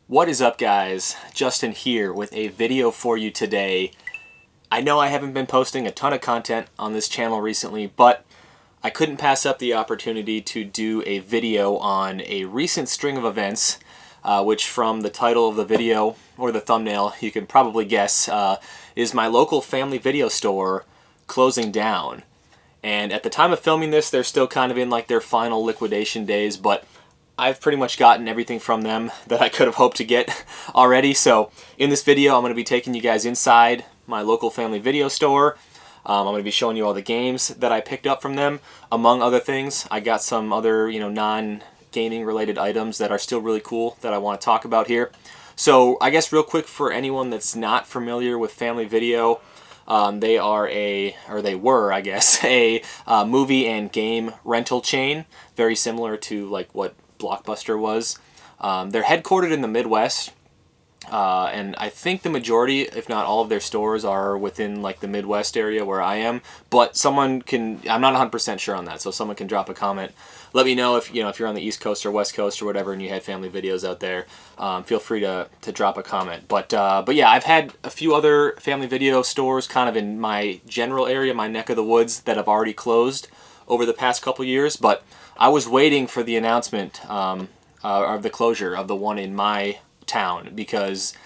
What is up, guys? Justin here with a video for you today. I know I haven't been posting a ton of content on this channel recently, but I couldn't pass up the opportunity to do a video on a recent string of events, which from the title of the video or the thumbnail you can probably guess is my local family video store closing down. And at the time of filming this, they're still kind of in like their final liquidation days, but I've pretty much gotten everything from them that I could have hoped to get already. So in this video, I'm going to be taking you guys inside my local family video store. I'm going to be showing you all the games that I picked up from them, among other things. I got some other, non-gaming related items that are still really cool that I want to talk about here. So I guess real quick, for anyone that's not familiar with Family Video, they were, I guess, a movie and game rental chain, very similar to like what Blockbuster was. They're headquartered in the Midwest, and I think the majority, if not all of their stores are within like the Midwest area where I am, but someone can, I'm not 100% sure on that, so someone can drop a comment. Let me know if you're on the East Coast or West Coast or whatever and you had family videos out there. Feel free to drop a comment. But yeah, I've had a few other family video stores kind of in my general area, my neck of the woods, that have already closed over the past couple years, but I was waiting for the announcement of the closure of the one in my town, because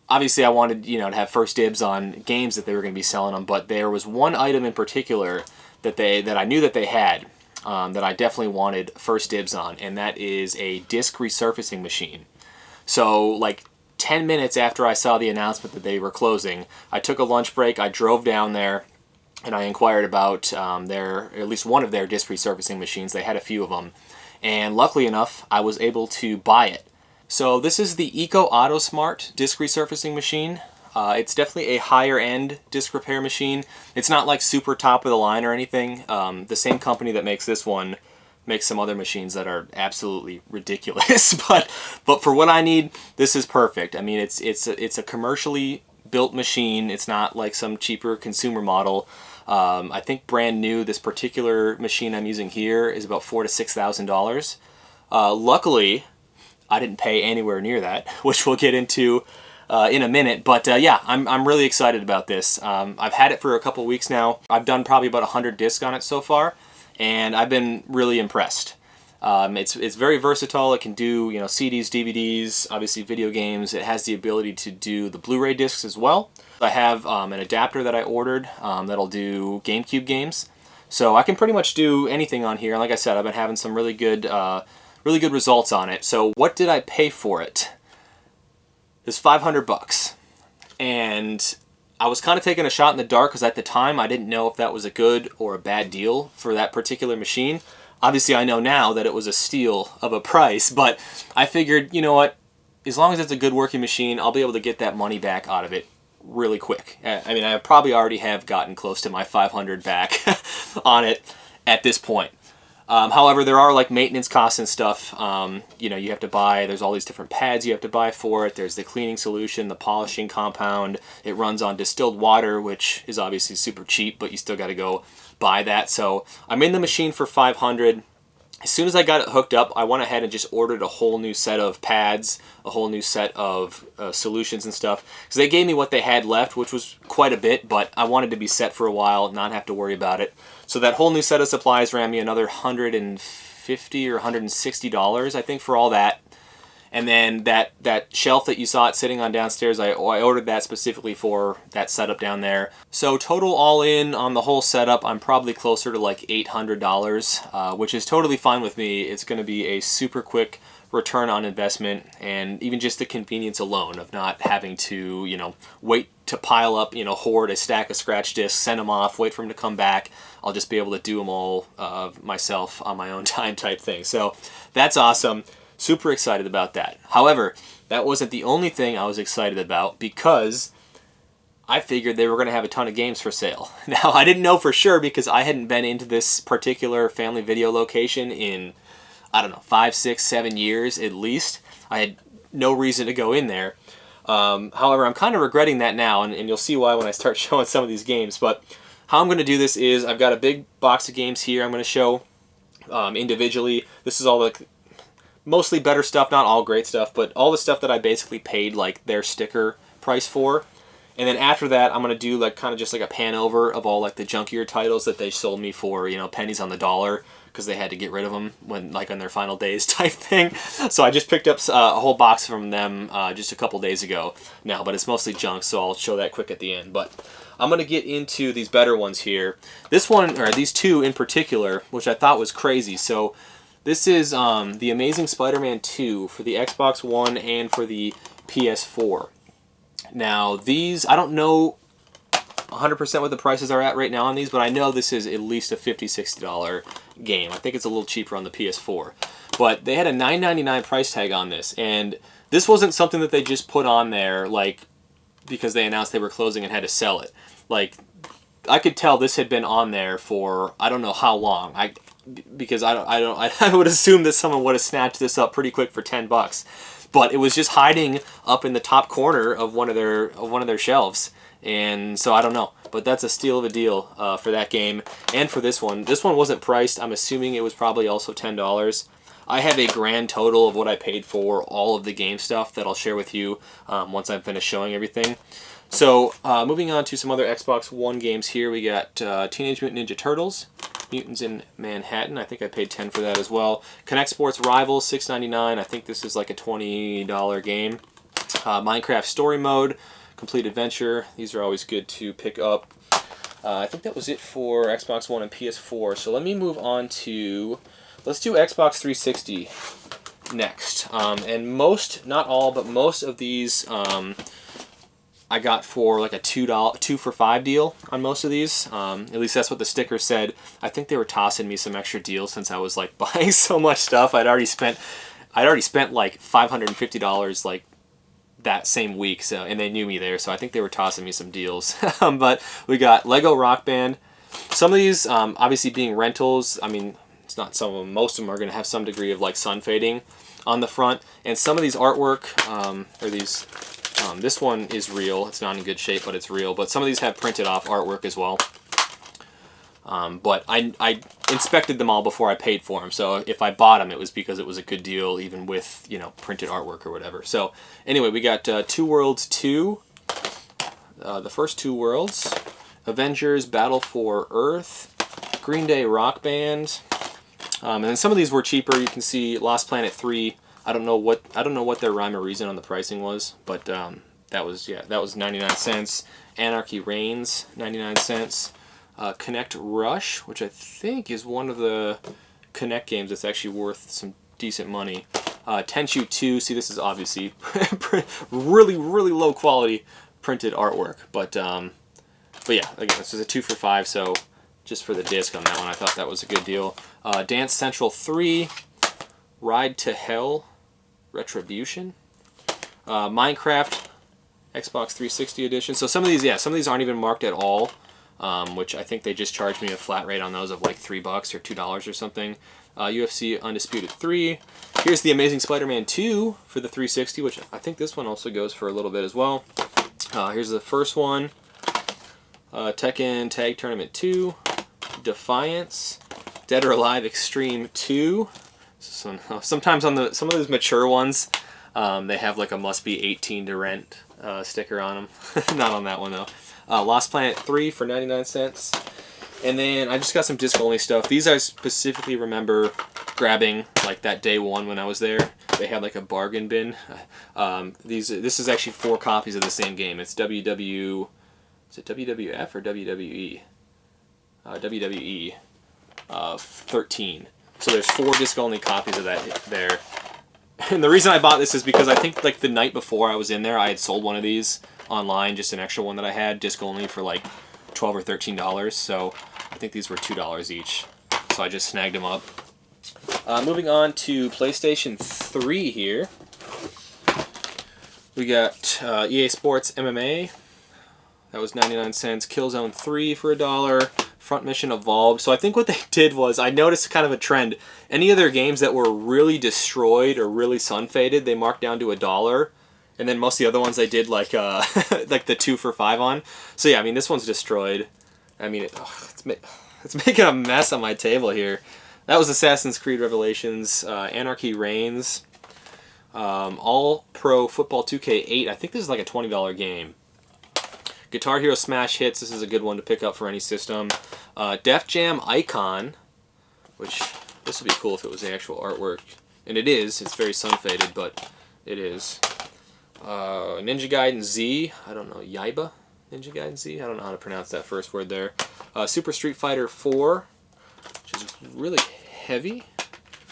obviously I wanted to have first dibs on games that they were going to be selling them, but there was one item in particular that I knew that they had that I definitely wanted first dibs on, and that is a disc resurfacing machine. So like 10 minutes after I saw the announcement that they were closing, I took a lunch break, I drove down there, and I inquired about at least one of their disc resurfacing machines. They had a few of them, and luckily enough, I was able to buy it. So this is the Eco Auto Smart disc resurfacing machine. It's definitely a higher end disc repair machine. It's not like super top of the line or anything. The same company that makes this one makes some other machines that are absolutely ridiculous. but for what I need, this is perfect. I mean, it's a commercially built machine. It's not like some cheaper consumer model. I think brand new, this particular machine I'm using here is about $4,000 to $6,000. Luckily, I didn't pay anywhere near that, which we'll get into in a minute. But yeah, I'm really excited about this. I've had it for a couple weeks now. I've done probably about 100 discs on it so far, and I've been really impressed. It's very versatile. It can do CDs, DVDs, obviously video games. It has the ability to do the Blu-ray discs as well. I have an adapter that I ordered that'll do GameCube games, so I can pretty much do anything on here. And like I said, I've been having some really good results on it. So what did I pay for it? It's $500, and I was kind of taking a shot in the dark because at the time I didn't know if that was a good or a bad deal for that particular machine. Obviously, I know now that it was a steal of a price, but I figured, you know what, as long as it's a good working machine, I'll be able to get that money back out of it really quick. I mean, I probably already have gotten close to my $500 back on it at this point. However, there are like maintenance costs and stuff. You have to buy, there's all these different pads you have to buy for it. There's the cleaning solution, the polishing compound. It runs on distilled water, which is obviously super cheap, but you still got to go buy that. So I'm in the machine for $500. As soon as I got it hooked up, I went ahead and just ordered a whole new set of pads, a whole new set of solutions and stuff. Because they gave me what they had left, which was quite a bit, but I wanted to be set for a while, not have to worry about it. So that whole new set of supplies ran me another $150 or $160, I think, for all that. And then that shelf that you saw it sitting on downstairs, I ordered that specifically for that setup down there. So total all in on the whole setup, I'm probably closer to like $800, which is totally fine with me. It's going to be a super quick return on investment, and even just the convenience alone of not having to, wait to pile up, hoard a stack of scratch discs, send them off, wait for them to come back. I'll just be able to do them all myself on my own time type thing. So that's awesome. Super excited about that. However, that wasn't the only thing I was excited about, because I figured they were going to have a ton of games for sale. Now, I didn't know for sure because I hadn't been into this particular family video location in, I don't know, 5, 6, 7 years at least. I had no reason to go in there. However, I'm kind of regretting that now, and you'll see why when I start showing some of these games. But how I'm going to do this is I've got a big box of games here I'm going to show individually. This is all the mostly better stuff, not all great stuff, but all the stuff that I basically paid like their sticker price for. And then after that, I'm going to do like kind of just like a pan over of all like the junkier titles that they sold me for, you know, pennies on the dollar, because they had to get rid of them when like on their final days type thing. So I just picked up a whole box from them just a couple days ago now, but it's mostly junk, so I'll show that quick at the end. But I'm going to get into these better ones here. This one, or these two in particular, which I thought was crazy. So this is the Amazing Spider-Man 2 for the Xbox One and for the PS4. Now these, I don't know 100% what the prices are at right now on these, but I know this is at least a $50, $60 game. I think it's a little cheaper on the PS4. But they had a $9.99 price tag on this, and this wasn't something that they just put on there like because they announced they were closing and had to sell it. Like, I could tell this had been on there for I don't know how long. Because I would assume that someone would have snatched this up pretty quick for $10. But it was just hiding up in the top corner of one of their shelves, and so I don't know. But that's a steal of a deal for that game and for this one. This one wasn't priced. I'm assuming it was probably also $10. I have a grand total of what I paid for all of the game stuff that I'll share with you once I'm finished showing everything. So moving on to some other Xbox One games here, we got Teenage Mutant Ninja Turtles, Mutants in Manhattan. I think I paid $10 for that as well. Connect Sports Rivals, $6.99. I think this is like a $20 game. Minecraft Story Mode, Complete Adventure. These are always good to pick up. I think that was it for Xbox One and PS4. So let me move on to, let's do Xbox 360 next. And most, not all, but most of these I got for like a $2 for $5 deal on most of these. At least that's what the sticker said. I think they were tossing me some extra deals since I was like buying so much stuff. I'd already spent like $550 like that same week. So, and they knew me there, so I think they were tossing me some deals. But we got Lego Rock Band. Some of these, obviously being rentals. I mean, it's not some of them. Most of them are going to have some degree of like sun fading on the front, and some of these artwork or these. This one is real. It's not in good shape, but it's real. But some of these have printed off artwork as well. But I inspected them all before I paid for them. So if I bought them, it was because it was a good deal, even with, you know, printed artwork or whatever. So anyway, we got Two Worlds 2, the first Two Worlds, Avengers Battle for Earth, Green Day Rock Band, and then some of these were cheaper. You can see Lost Planet 3. I don't know what their rhyme or reason on the pricing was, but that was 99 cents. Anarchy Reigns, 99 cents. Connect Rush, which I think is one of the Connect games that's actually worth some decent money. Tenchu 2, see, this is obviously really, really low quality printed artwork, but yeah, again, this is a 2 for $5, so just for the disc on that one, I thought that was a good deal. Dance Central 3, Ride to Hell, Retribution, Minecraft, Xbox 360 edition. So some of these, yeah, some of these aren't even marked at all, which I think they just charged me a flat rate on those of like $3 or $2 or something. UFC Undisputed 3. Here's the Amazing Spider-Man 2 for the 360, which I think this one also goes for a little bit as well. Here's the first one. Tekken Tag Tournament 2. Defiance. Dead or Alive Extreme 2. So, sometimes on some of those mature ones, they have like a must be 18 to rent sticker on them. Not on that one though. Lost Planet 3 for 99 cents. And then I just got some disc only stuff. These I specifically remember grabbing like that day one when I was there. They had like a bargain bin. This is actually 4 copies of the same game. It's WWF or WWE? WWE 13. So there's 4 disc-only copies of that there. And the reason I bought this is because I think like the night before I was in there, I had sold one of these online, just an extra one that I had, disc-only for like $12 or $13. So I think these were $2 each. So I just snagged them up. Moving on to PlayStation 3 here. We got EA Sports MMA. That was 99 cents. Killzone 3 for $1. Front Mission Evolved. So I think what they did was, I noticed kind of a trend. Any of their games that were really destroyed or really sun faded, they marked down to $1. And then most of the other ones they did like like the 2 for $5 on. So yeah, I mean, this one's destroyed. I mean, it's making a mess on my table here. That was Assassin's Creed Revelations, Anarchy Reigns, All Pro Football 2K8. I think this is like a $20 game. Guitar Hero Smash Hits. This is a good one to pick up for any system. Def Jam Icon, which this would be cool if it was the actual artwork. And it is. It's very sun-faded, but it is. Ninja Gaiden Z. I don't know. Yaiba? Ninja Gaiden Z? I don't know how to pronounce that first word there. Super Street Fighter 4, which is really heavy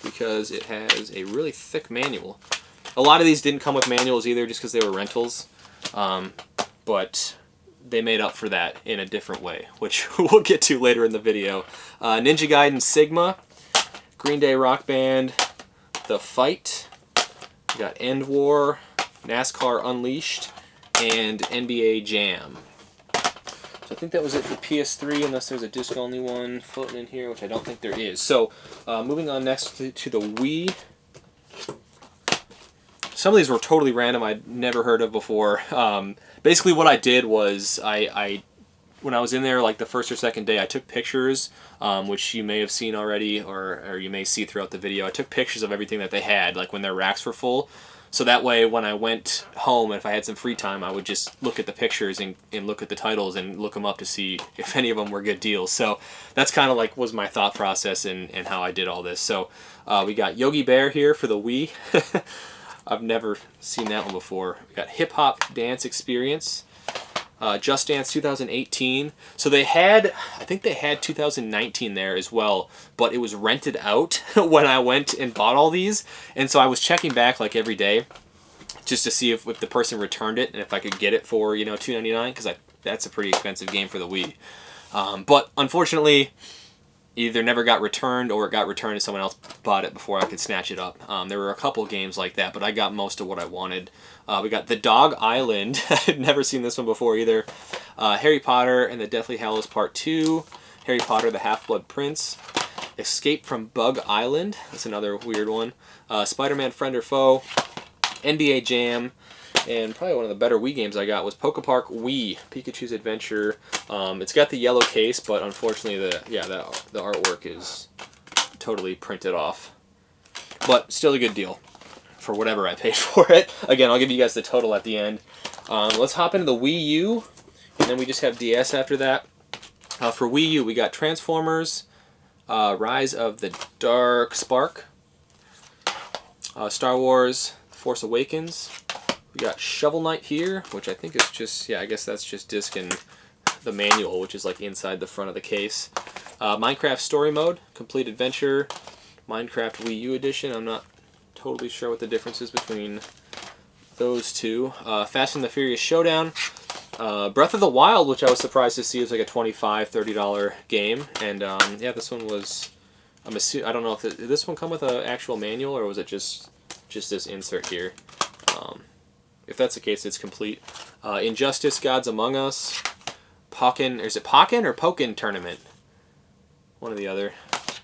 because it has a really thick manual. A lot of these didn't come with manuals either just because they were rentals. But they made up for that in a different way, which we'll get to later in the video. Ninja Gaiden Sigma, Green Day Rock Band, The Fight, we got End War, NASCAR Unleashed, and NBA Jam. So I think that was it for PS3, unless there's a disc-only one floating in here, which I don't think there is. So moving on next to the Wii. Some of these were totally random, I'd never heard of before. Basically what I did was, when I was in there like the first or second day, I took pictures, which you may have seen already, or you may see throughout the video. I took pictures of everything that they had, like when their racks were full. So that way when I went home, and if I had some free time, I would just look at the pictures and look at the titles and look them up to see if any of them were good deals. So that's kind of like was my thought process and how I did all this. So we got Yogi Bear here for the Wii. I've never seen that one before. We got Hip Hop Dance Experience, Just Dance 2018. So they had, I think they had 2019 there as well, but it was rented out when I went and bought all these. And so I was checking back like every day just to see if the person returned it and if I could get it for, you know, $2.99, because that's a pretty expensive game for the Wii. But unfortunately, either never got returned or it got returned and someone else bought it before I could snatch it up. There were a couple games like that, but I got most of what I wanted. We got The Dog Island. I'd never seen this one before either. Harry Potter and the Deathly Hallows Part 2. Harry Potter, the Half-Blood Prince. Escape from Bug Island. That's another weird one. Spider-Man Friend or Foe. NBA Jam. And probably one of the better Wii games I got was Poke Park Wii, Pikachu's Adventure. It's got the yellow case, but unfortunately the artwork is totally printed off. But still a good deal for whatever I paid for it. Again, I'll give you guys the total at the end. Let's hop into the Wii U, and then we just have DS after that. For Wii U, we got Transformers, Rise of the Dark Spark, Star Wars, Force Awakens. We got Shovel Knight here, which I think is just, I guess that's just disc and the manual, which is like inside the front of the case. Minecraft Story Mode, Complete Adventure, Minecraft Wii U Edition. I'm not totally sure what the difference is between those two. Fast and the Furious Showdown. Breath of the Wild, which I was surprised to see was like a $25, $30 game. And yeah, this one was, I don't know if did this one come with an actual manual or was it just this insert here? If that's the case, it's complete. Injustice, Gods Among Us, Pokken, is it Pokken or Pokken Tournament? One or the other.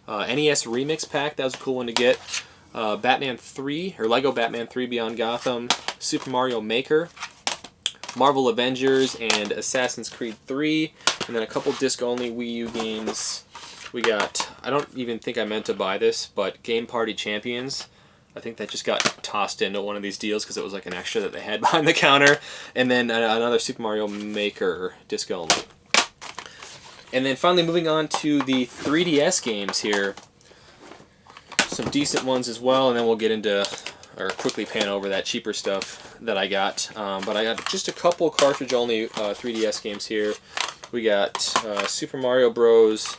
NES Remix Pack, that was a cool one to get. Batman 3, or Lego Batman 3 Beyond Gotham, Super Mario Maker, Marvel Avengers, and Assassin's Creed 3, and then a couple disc-only Wii U games. We got, I don't even think I meant to buy this, but Game Party Champions. I think that just got tossed into one of these deals because it was like an extra that they had behind the counter. And then another Super Mario Maker disc only. And then finally moving on to the 3DS games here. Some decent ones as well, and then we'll get into, or quickly pan over that cheaper stuff that I got. But I got just a couple cartridge-only 3DS games here. We got Super Mario Bros.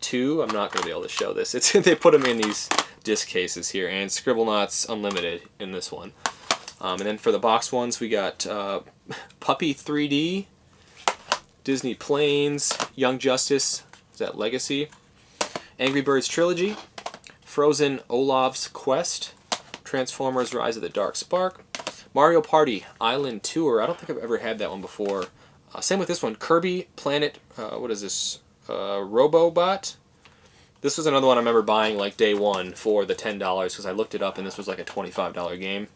2. I'm not going to be able to show this. They put them in these disc cases here, and Scribblenauts Unlimited in this one. And then for the box ones, we got Puppy 3D, Disney Planes, Young Justice, is that Legacy? Angry Birds Trilogy, Frozen Olaf's Quest, Transformers Rise of the Dark Spark, Mario Party Island Tour. I don't think I've ever had that one before. Same with this one, Kirby Planet, what is this? Robobot. This was another one I remember buying like day one for the $10 because I looked it up and this was like a $25 game.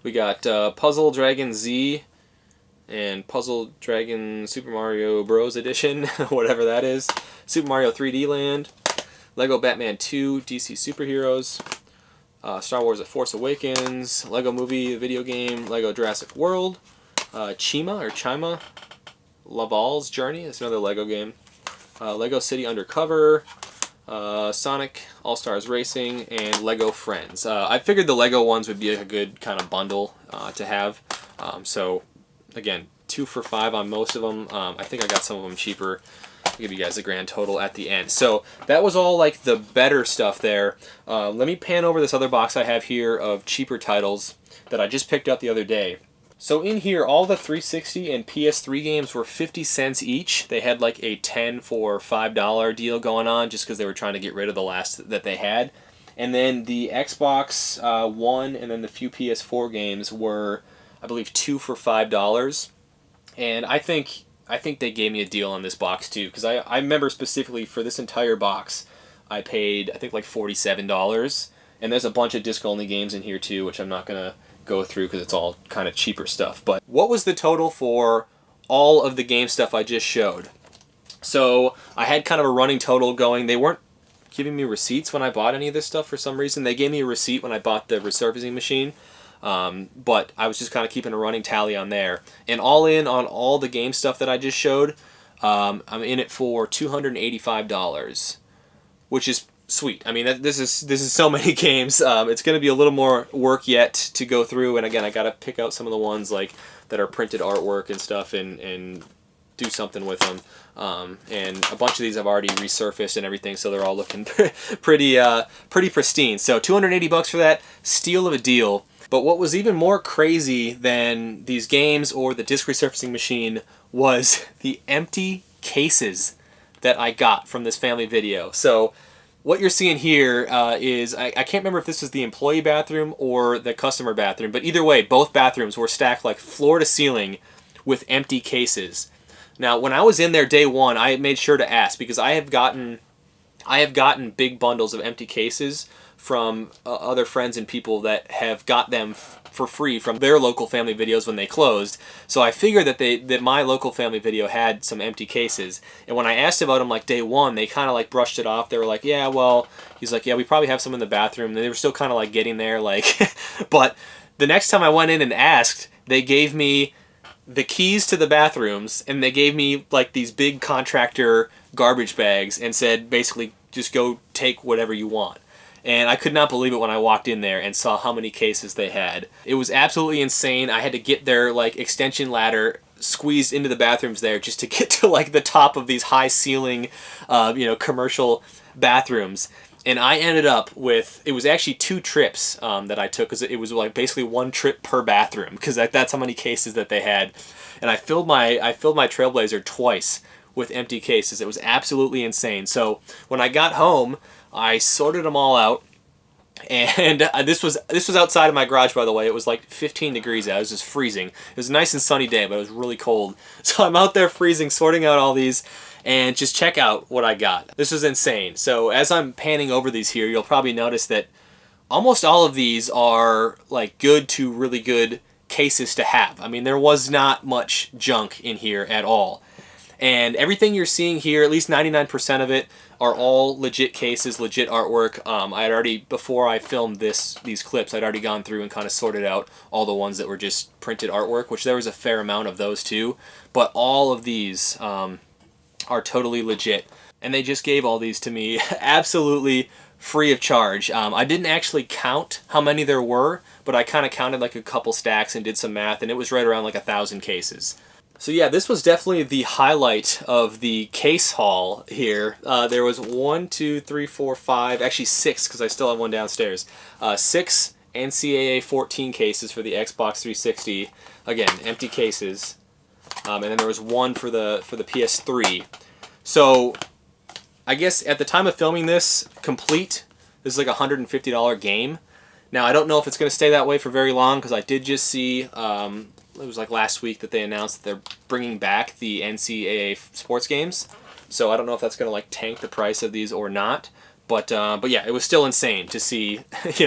We got Puzzle Dragon Z, and Puzzle Dragon Super Mario Bros. Edition, whatever that is. Super Mario 3D Land, Lego Batman 2 DC Superheroes, Star Wars The Force Awakens, Lego Movie video game, Lego Jurassic World, Chima, Laval's Journey, that's another Lego game, Lego City Undercover, Sonic All-Stars Racing, and Lego Friends. I figured the Lego ones would be a good kind of bundle to have. So, again, 2 for $5 on most of them. I think I got some of them cheaper. I'll give you guys a grand total at the end. So that was all like the better stuff there. Let me pan over this other box I have here of cheaper titles that I just picked up the other day. So in here, all the 360 and PS3 games were 50 cents each. They had like a 10 for $5 deal going on just because they were trying to get rid of the last that they had. And then the Xbox One and then the few PS4 games were, I believe, 2 for $5. And I think they gave me a deal on this box too, because I remember specifically for this entire box, I paid, I think, like $47. And there's a bunch of disc-only games in here too, which I'm not going to go through because it's all kind of cheaper stuff. But what was the total for all of the game stuff I just showed? So I had kind of a running total going. They weren't giving me receipts when I bought any of this stuff for some reason. They gave me a receipt when I bought the resurfacing machine. But I was just kind of keeping a running tally on there. And all in on all the game stuff that I just showed, I'm in it for $285, which is sweet. I mean, this is so many games. It's going to be a little more work yet to go through. And again, I got to pick out some of the ones like that are printed artwork and stuff and do something with them. And a bunch of these I've already resurfaced and everything, so they're all looking pretty pristine. So $280 for that, steal of a deal. But what was even more crazy than these games or the disc resurfacing machine was the empty cases that I got from this family video. So what you're seeing here is, I can't remember if this is the employee bathroom or the customer bathroom, but either way, both bathrooms were stacked like floor to ceiling with empty cases. Now, when I was in there day one, I made sure to ask because I have gotten big bundles of empty cases from other friends and people that have got them for free from their local family videos when they closed. So I figured that my local family video had some empty cases. And when I asked about them like day one, they kind of like brushed it off. They were like, yeah, well, he's like, yeah, we probably have some in the bathroom. And they were still kind of like getting there, like, but the next time I went in and asked, they gave me the keys to the bathrooms and they gave me like these big contractor garbage bags and said basically just go take whatever you want. And I could not believe it when I walked in there and saw how many cases they had. It was absolutely insane. I had to get their like extension ladder squeezed into the bathrooms there just to get to like the top of these high ceiling, commercial bathrooms. And I ended up with, it was actually 2 trips that I took because it was like basically 1 trip per bathroom because that's how many cases that they had. And I filled my Trailblazer twice with empty cases. It was absolutely insane. So when I got home, I sorted them all out, and this was outside of my garage, by the way. It was like 15 degrees out. It was just freezing. It was a nice and sunny day, but it was really cold. So I'm out there freezing, sorting out all these, and just check out what I got. This was insane. So as I'm panning over these here, you'll probably notice that almost all of these are like good to really good cases to have. I mean, there was not much junk in here at all. And everything you're seeing here, at least 99% of it, are all legit cases, legit artwork. I had already, before I filmed these clips, I'd already gone through and kind of sorted out all the ones that were just printed artwork, which there was a fair amount of those too. But all of these are totally legit. And they just gave all these to me absolutely free of charge. I didn't actually count how many there were, but I kind of counted like a couple stacks and did some math, and it was right around like 1,000 cases. So yeah, this was definitely the highlight of the case haul here. There was 1, 2, 3, 4, 5, actually 6, because I still have one downstairs. 6 NCAA 14 cases for the Xbox 360. Again, empty cases. And then there was 1 for the PS3. So I guess at the time of filming this, complete, this is like a $150 game. Now I don't know if it's going to stay that way for very long because I did just see, it was like last week that they announced that they're bringing back the NCAA sports games. So I don't know if that's going to like tank the price of these or not. But yeah, it was still insane to see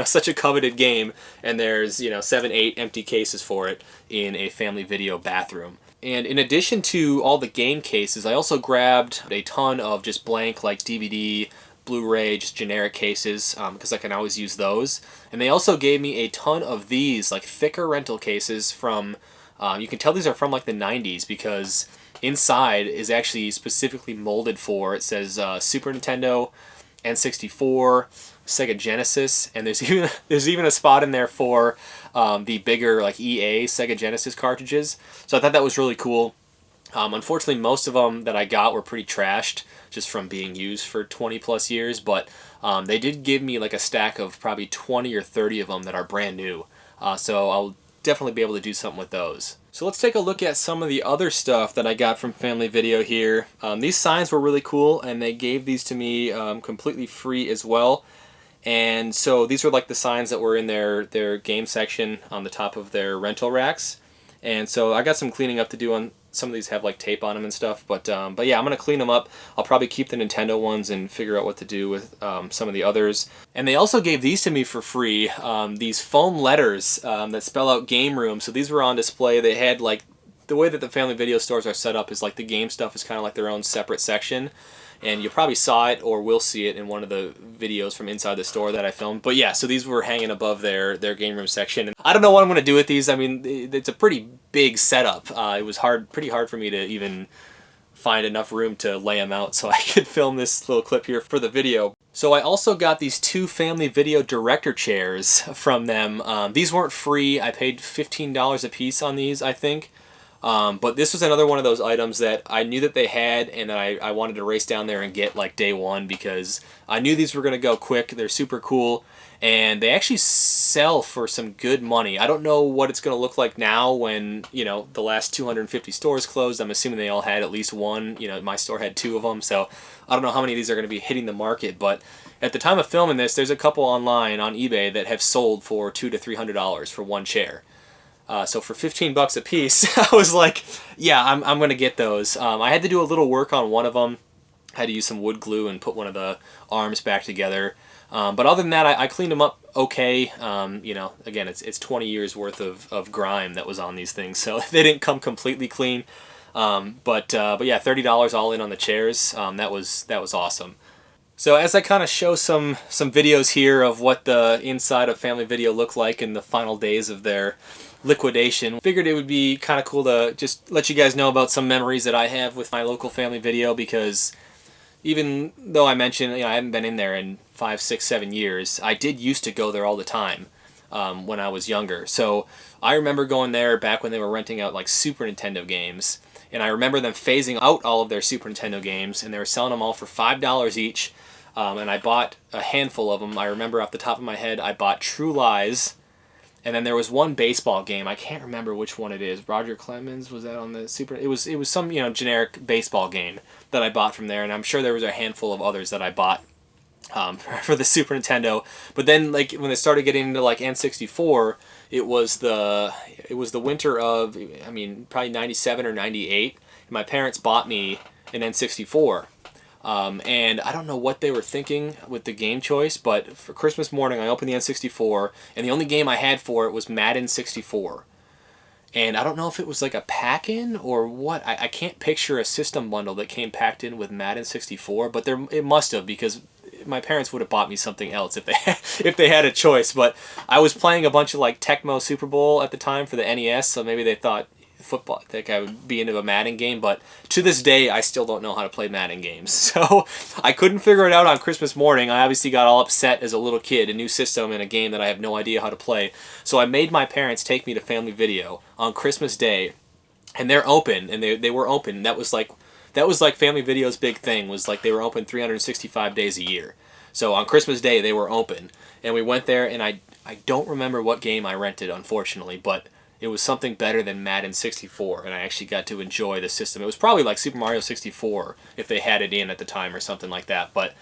such a coveted game and there's 7, 8 empty cases for it in a family video bathroom. And in addition to all the game cases, I also grabbed a ton of just blank like DVD, Blu-ray, just generic cases, because I can always use those. And they also gave me a ton of these like thicker rental cases from, you can tell these are from like the 90s because inside is actually specifically molded for, it says Super Nintendo, N64, Sega Genesis, and there's even a spot in there for the bigger like EA Sega Genesis cartridges. So I thought that was really cool. Unfortunately, most of them that I got were pretty trashed just from being used for 20 plus years, but they did give me like a stack of probably 20 or 30 of them that are brand new. So I'll definitely be able to do something with those. So let's take a look at some of the other stuff that I got from Family Video here. These signs were really cool, and they gave these to me completely free as well. And so these were like the signs that were in their game section on the top of their rental racks. And so I got some cleaning up to do on some of these. Have like tape on them and stuff, but yeah, I'm gonna clean them up. I'll probably keep the Nintendo ones and figure out what to do with some of the others. And they also gave these to me for free, these foam letters that spell out game room. So these were on display. They had like, the way that the Family Video stores are set up is like the game stuff is kind of like their own separate section. And you probably saw it or will see it in one of the videos from inside the store that I filmed. But yeah, so these were hanging above their game room section. And I don't know what I'm going to do with these. I mean, it's a pretty big setup. It was pretty hard for me to even find enough room to lay them out so I could film this little clip here for the video. So I also got these two Family Video director chairs from them. These weren't free. I paid $15 a piece on these, I think. But this was another one of those items that I knew that they had, and I wanted to race down there and get like day one because I knew these were going to go quick. They're super cool, and they actually sell for some good money. I don't know what it's going to look like now when, you know, the last 250 stores closed. I'm assuming they all had at least one. You know, my store had two of them, so I don't know how many of these are going to be hitting the market. But at the time of filming this, there's a couple online on eBay that have sold for $200 to $300 for one chair. So for 15 bucks a piece, I was like, yeah, I'm going to get those. I had to do a little work on one of them. I had to use some wood glue and put one of the arms back together. But other than that, I cleaned them up okay. You know, again, it's 20 years worth of grime that was on these things, so they didn't come completely clean. But yeah, $30 all in on the chairs. That was awesome. So as I kind of show some videos here of what the inside of Family Video looked like in the final days of their liquidation, figured it would be kind of cool to just let you guys know about some memories that I have with my local Family Video, because even though I mentioned, you know, I haven't been in there in 5, 6, 7 years, I did used to go there all the time when I was younger. So I remember going there back when they were renting out like Super Nintendo games, and I remember them phasing out all of their Super Nintendo games, and they were selling them all for $5 each. And I bought a handful of them. I remember off the top of my head, I bought True Lies, and then there was one baseball game. I can't remember which one it is. Roger Clemens, was that on the Super? It was some, you know, generic baseball game that I bought from there, and I'm sure there was a handful of others that I bought for the Super Nintendo. But then, like, when they started getting into like N64, it was the winter of, I mean, probably 97 or 98. And my parents bought me an N64. And I don't know what they were thinking with the game choice, but for Christmas morning I opened the N64, and the only game I had for it was Madden 64. And I don't know if it was like a pack-in or what. I can't picture a system bundle that came packed in with Madden 64, but it must have, because my parents would have bought me something else if they had a choice. But I was playing a bunch of like Tecmo Super Bowl at the time for the NES, so maybe they thought football, I think I would be into a Madden game, but to this day I still don't know how to play Madden games. So I couldn't figure it out on Christmas morning. I obviously got all upset as a little kid, a new system in a game that I have no idea how to play. So I made my parents take me to Family Video on Christmas Day, and they're open, and they were open. That was like Family Video's big thing, was like they were open 365 days a year. So on Christmas Day they were open, and we went there, and I don't remember what game I rented, unfortunately, but it was something better than Madden 64, and I actually got to enjoy the system. It was probably like Super Mario 64 if they had it in at the time or something like that. But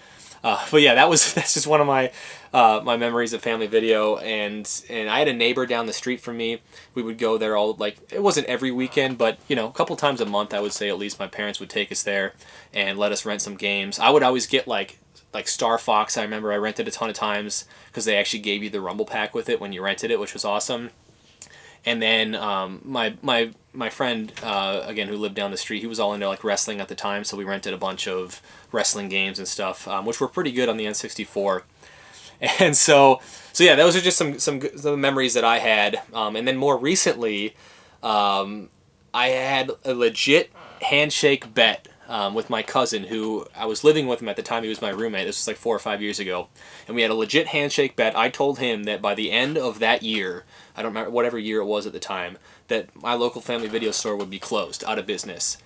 yeah, that's just one of my my memories of Family Video. And I had a neighbor down the street from me. We would go there all, like, it wasn't every weekend, but you know, a couple times a month I would say at least. My parents would take us there and let us rent some games. I would always get like Star Fox. I remember I rented a ton of times because they actually gave you the Rumble Pack with it when you rented it, which was awesome. And then my my friend, again, who lived down the street, he was all into like wrestling at the time, so we rented a bunch of wrestling games and stuff, which were pretty good on the N64. And so yeah, those are just some memories that I had. And then more recently, I had a legit handshake bet with my cousin, who I was living with him at the time. He was my roommate. This was like 4 or 5 years ago. And we had a legit handshake bet. I told him that by the end of that year, I don't remember, whatever year it was at the time, that my local family video store would be closed, out of business.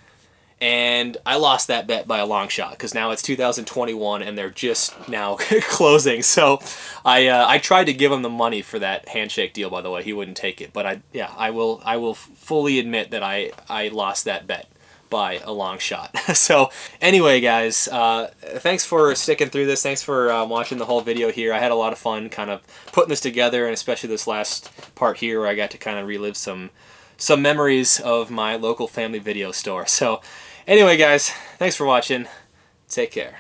And I lost that bet by a long shot, because now it's 2021 and they're just now closing. So I tried to give him the money for that handshake deal, by the way. He wouldn't take it. But I will fully admit that I lost that bet by a long shot. So anyway, guys, thanks for sticking through this. Thanks for watching the whole video here. I had a lot of fun kind of putting this together, and especially this last part here where I got to kind of relive some memories of my local family video store. So anyway, guys, thanks for watching. Take care.